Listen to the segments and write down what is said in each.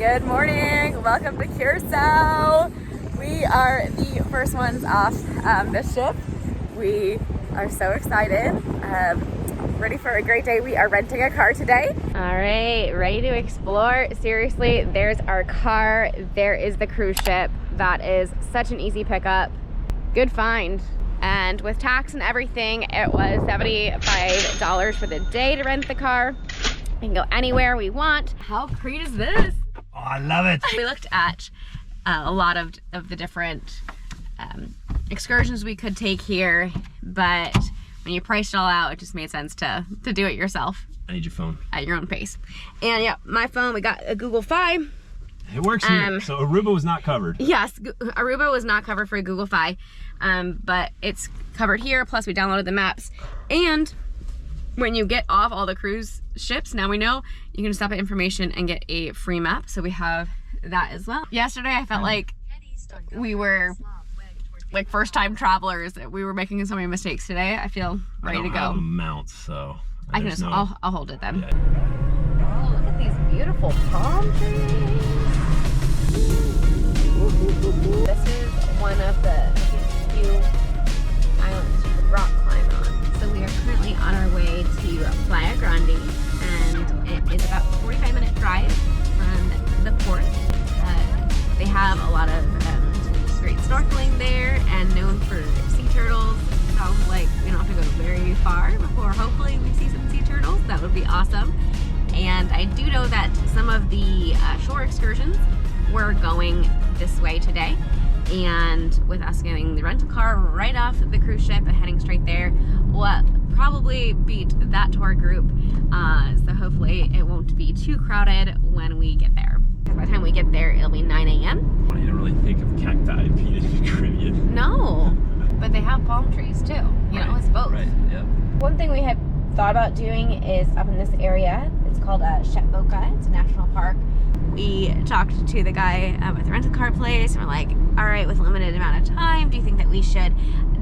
Good morning. Welcome to Curaçao. We are the first ones off this ship. We are so excited. Ready for a great day. We are renting a car today. All right, ready to explore. Seriously, there's our car. There is the cruise ship. That is such an easy pickup. Good find. And with tax and everything, it was $75 for the day to rent the car. We can go anywhere we want. How great is this? Oh, I love it. We looked at a lot of the different excursions we could take here, but when you priced it all out, it just made sense to do it yourself. I need your phone. At your own pace. And yeah, my phone, we got a Google Fi. It works here. So Aruba was not covered. Yes, Aruba was not covered for Google Fi, but it's covered here, plus we downloaded the maps. And when you get off all the cruise ships, now we know, you can stop at information and get a free map. So we have that as well. Yesterday, I felt like we were like first time travelers. We were making so many mistakes. Today, I feel ready to go. I don't have a mount, so I can just, I'll hold it then. Yeah. Oh, look at these beautiful palm trees. This is one of the few islands you could rock climb on. So we are currently on our way to Playa Grandi, and it is about a 45-minute drive from the port. They have a lot of great snorkeling there and known for sea turtles. Sounds like we don't have to go very far before hopefully we see some sea turtles. That would be awesome. And I do know that some of the shore excursions were going this way today. And with us getting the rental car right off the cruise ship and heading straight there, we'll probably beat that tour group. So hopefully it won't be too crowded when we get there. By the time we get there, it'll be 9 a.m. You don't really think of cacti being in the Caribbean. No, but they have palm trees too. You know, it's both. Right, yep. One thing we had thought about doing is up in this area. It's called Shetboka. It's a national park. We talked to the guy at the rental car place, and we're like, all right, with a limited amount of time, do you think that we should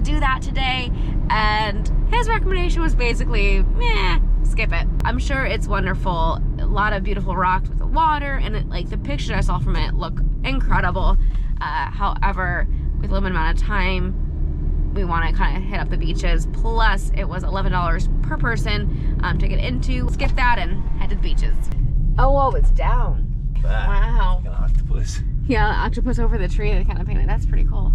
do that today? And his recommendation was basically, meh, skip it. I'm sure it's wonderful. A lot of beautiful rocks with the water, and like the pictures I saw from it look incredible. However, with a limited amount of time, we want to kind of hit up the beaches. Plus, it was $11 per person to get into. Skip that and head to the beaches. Oh, it's down. That. Wow. Like an octopus. Yeah, the octopus over the tree they kind of painted. That's pretty cool.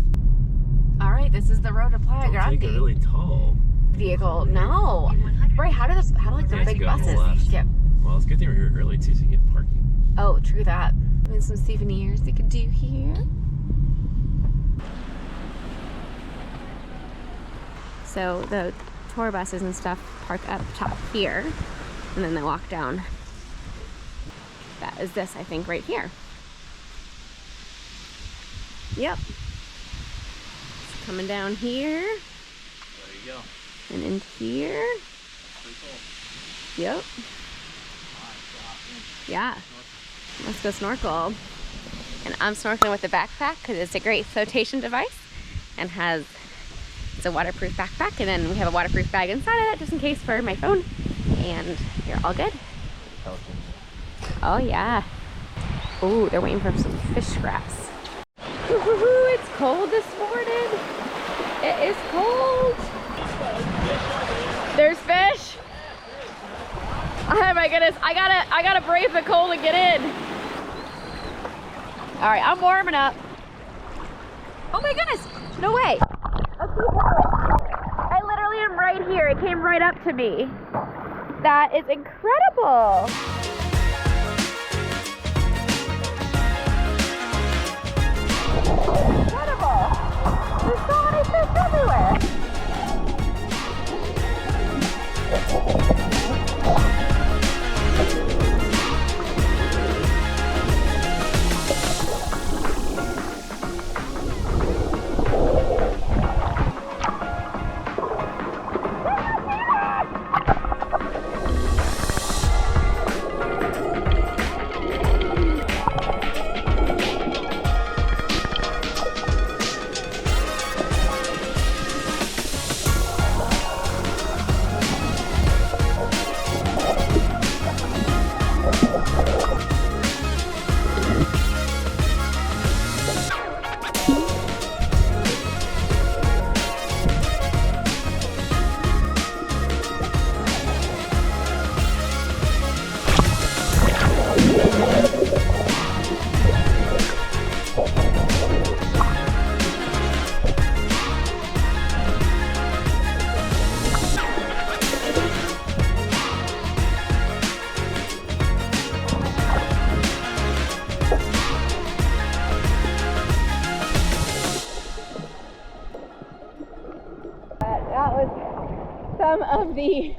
All right, this is the road to Playa Grandi. Take a really tall vehicle. No. Right, how do like the big buses skip? Well, it's good they were here early too, so you get parking. Oh, true that. And some souvenirs they could do here. So the tour buses and stuff park up top here, and then they walk down. That is this, I think, right here. Yep. It's coming down here. There you go. And in here. Pretty cool. Yep. Yeah. Let's go snorkel. And I'm snorkeling with the backpack because it's a great flotation device and it's a waterproof backpack, and then we have a waterproof bag inside of it just in case for my phone. And you're all good. Oh yeah. Oh, they're waiting for some fish scraps. It's cold this morning. It is cold. There's fish. Oh my goodness, I gotta brave the cold and get in. All right, I'm warming up. Oh my goodness, no way. I literally am right here. It came right up to me. That is incredible. Incredible. There's so many fish everywhere. of the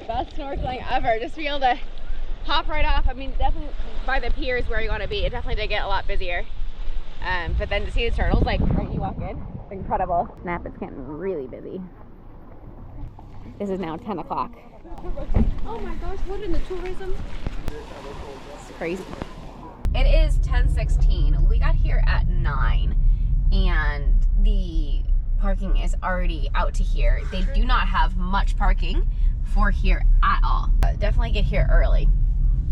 best snorkeling ever. Just to be able to hop right off. I mean, definitely by the pier is where you want to be. It definitely did get a lot busier. But then to see the turtles, like right you walk in, it's incredible. Snap, it's getting really busy. This is now 10 o'clock. Oh my gosh, what in the tourism? It's crazy. It is 10:16. We got here at 9 and the parking is already out to here. They do not have much parking for here at all. Definitely get here early.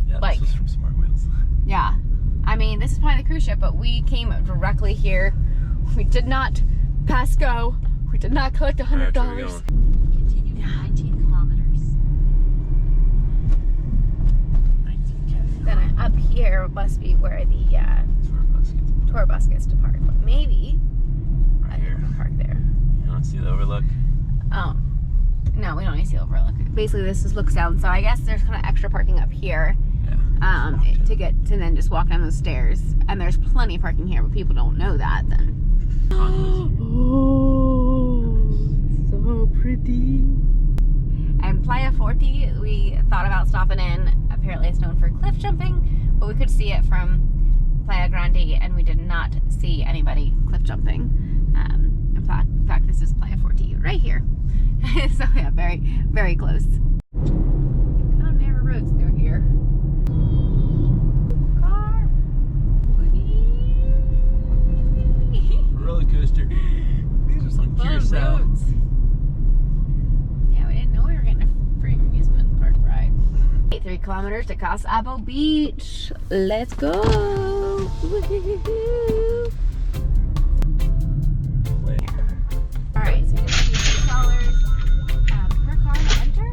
Yeah, like, this was from Smart Wheels. Yeah. I mean, this is probably the cruise ship, but we came directly here. We did not pass go. We did not collect $100. Continue for 19 kilometers. 19K. Then up here must be where the tour bus gets to park. But maybe Right I here. can park there. You want to see the overlook? No, we don't need to see the overlook. Basically, this just looks down. So I guess there's kind of extra parking up here. Yeah. To get to then just walk down those stairs. And there's plenty of parking here, but people don't know that then. Condos. Oh, so pretty. And Playa Forte, we thought about stopping in. Apparently it's known for cliff jumping, but we could see it from Playa Grandi, and we did not see anybody cliff jumping. In fact, this is Playa Forte right here. So yeah, very, very close. Kind of narrow roads through here. Car. Roller coaster. Just on Curaçao. Roads. Yeah, we didn't know we were getting a free amusement park ride. 3 kilometers to Abao Beach. Let's go. Woo-hoo-hoo-hoo. Alright, so we just $2 per car to enter.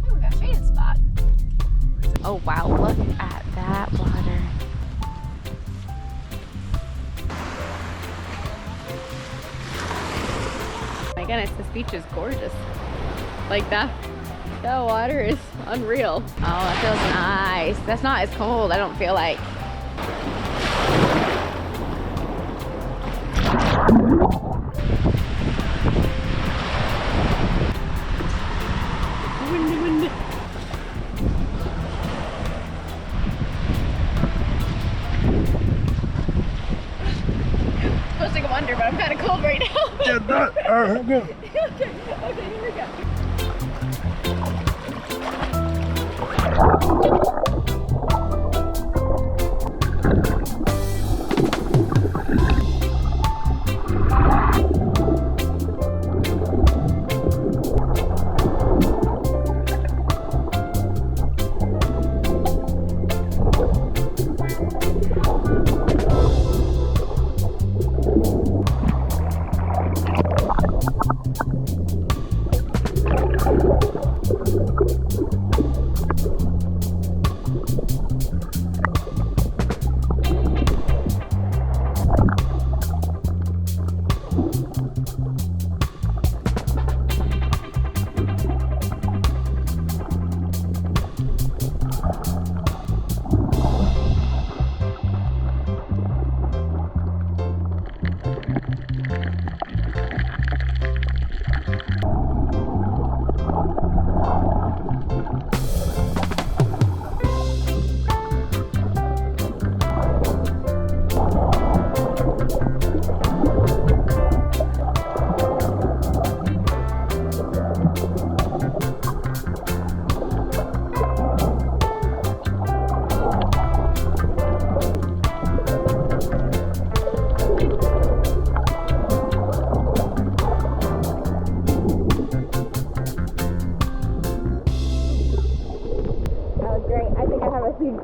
Oh, we got a shaded spot. Oh wow, look at that water. My goodness, this beach is gorgeous. Like that water is unreal. Oh, that feels nice. That's not as cold, I don't feel like. Windy. Supposed to go under, but I'm kind of cold right now. Yeah, that. Alright, go. Okay, here we go.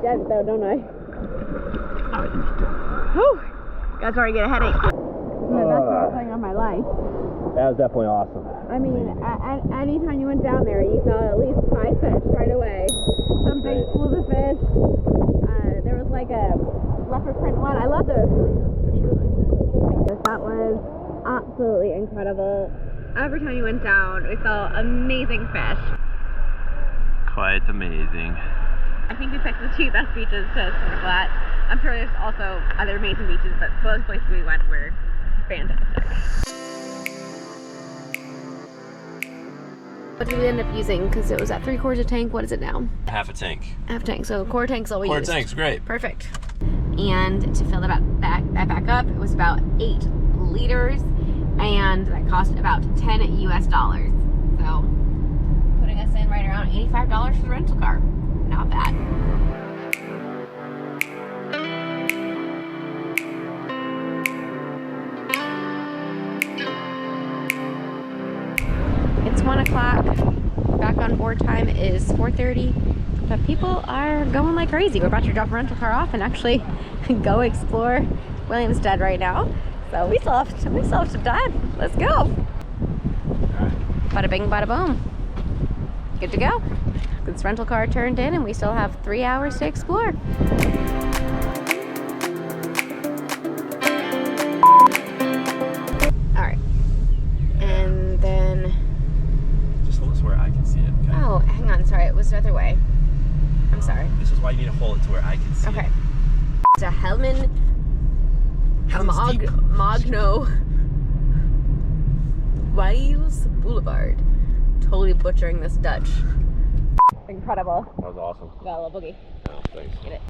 Dent though, don't I? Whew! That's where I get a headache. This is the best snorkeling of my life. That was definitely awesome. I mean, anytime you went down there, you saw at least 5 fish right away. Some big schools of fish. There was like a leopard print one. I love those. That was absolutely incredible. Every time you went down, we saw amazing fish. Quite amazing. I think we picked the 2 best beaches to snorkel at. I'm sure there's also other amazing beaches, but both places we went were fantastic. What did we end up using? Because it was at 3/4 a tank. What is it now? Half a tank. Half a tank. So quarter tank's all we Quarter used. tank's great. Perfect. And to fill that back up, it was about 8 liters, and that cost about $10 US. So putting us in right around $85 for the rental car. Not bad. It's 1 o'clock. Back on board time is 4:30. But people are going like crazy. We're about to drop a rental car off and actually go explore Williamstead right now. So we still have some time. Let's go. Bada bing, bada boom. Good to go. This rental car turned in and we still have 3 hours to explore. All right. And then... Just hold it to where I can see it. Okay? Oh, hang on. Sorry, it was the other way. I'm sorry. This is why you need to hold it to where I can see Okay. it. It's a Helman Helm's Deep. Magno Wiles Boulevard. Totally butchering this Dutch. Incredible. That was awesome. Got a little boogie. Oh, thanks. Get it.